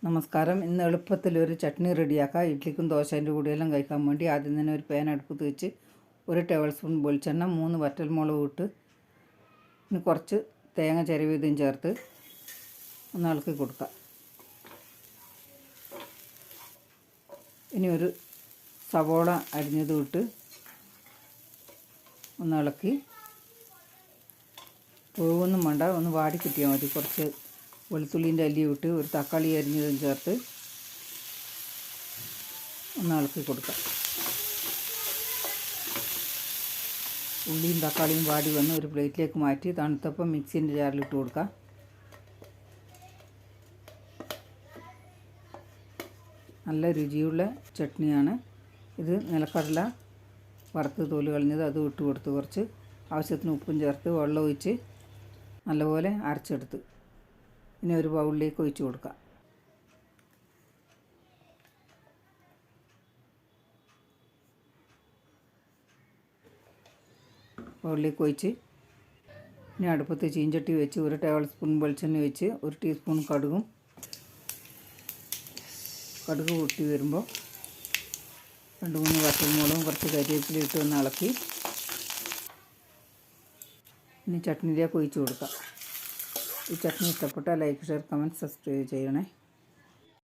നമസ്കാരം. ഇന്ന് എളുപ്പത്തിലൊരു ചട്നി റെഡിയാക്കാം. ഇഡ്ഡലിക്കും ദോശേൻ്റെ കൂടെയെല്ലാം കഴിക്കാൻ വേണ്ടി ആദ്യം തന്നെ ഒരു പാൻ അടുപ്പത്ത് വെച്ച് 1 ടേബിൾ സ്പൂൺ വെളിച്ചെണ്ണ, 3 വറ്റൽമുളക് ഇട്ട് ഇനി കുറച്ച് തേങ്ങ ചിരവിയതും ചേർത്ത് ഒന്ന് ഇളക്കി കൊടുക്കാം. ഇനി ഒരു സവോള അരിഞ്ഞതും ഇട്ട് ഒന്ന് ഇളക്കി, ഒന്നും വേണ്ട, ഒന്ന് വാടി കിട്ടിയാൽ മതി. കുറച്ച് വെളുത്തുള്ളിൻ്റെ അല്ലിയും ഇട്ട് ഒരു തക്കാളി അരിഞ്ഞതും ചേർത്ത് ഒന്ന് ഇളക്കി കൊടുക്കാം. ഉള്ളിയും തക്കാളിയും വാടി വന്ന് ഒരു പ്ലേറ്റിലേക്ക് മാറ്റി തണുത്തപ്പം മിക്സിൻ്റെ ജാറിലിട്ട് കൊടുക്കാം. നല്ല രുചിയുള്ള ചട്നിയാണ് ഇത്. നിലക്കടല വറുത്ത് തോല് കളഞ്ഞത് അതും ഇട്ട് കൊടുത്ത് കുറച്ച് ആവശ്യത്തിന് ഉപ്പും ചേർത്ത് വെള്ളം ഒഴിച്ച് നല്ലപോലെ അരച്ചെടുത്ത് ഇനി ഒരു ബൗളിലേക്ക് ഒഴിച്ച് കൊടുക്കാം. ബൗളിലേക്ക് ഒഴിച്ച് ഇനി അടുപ്പത്ത് ചീഞ്ചട്ടി വെച്ച് 1 ടേബിൾ സ്പൂൺ വെളിച്ചെണ്ണ വെച്ച് 1 ടീസ്പൂൺ കടുക് പൊട്ടി വരുമ്പോൾ 2-3 വറ്റൽമുളകും കുറച്ച് കരിവേപ്പില ഇട്ട് ഒന്ന് ഇളക്കി ഇനി ചട്നിയിലേക്ക് ഒഴിച്ച് കൊടുക്കാം. ഈ ചട്നി ഇഷ്ടപ്പെട്ടാൽ ലൈക്ക്, ഷെയർ, കമൻറ്റ്, സബ്സ്ക്രൈബ് ചെയ്യണേ.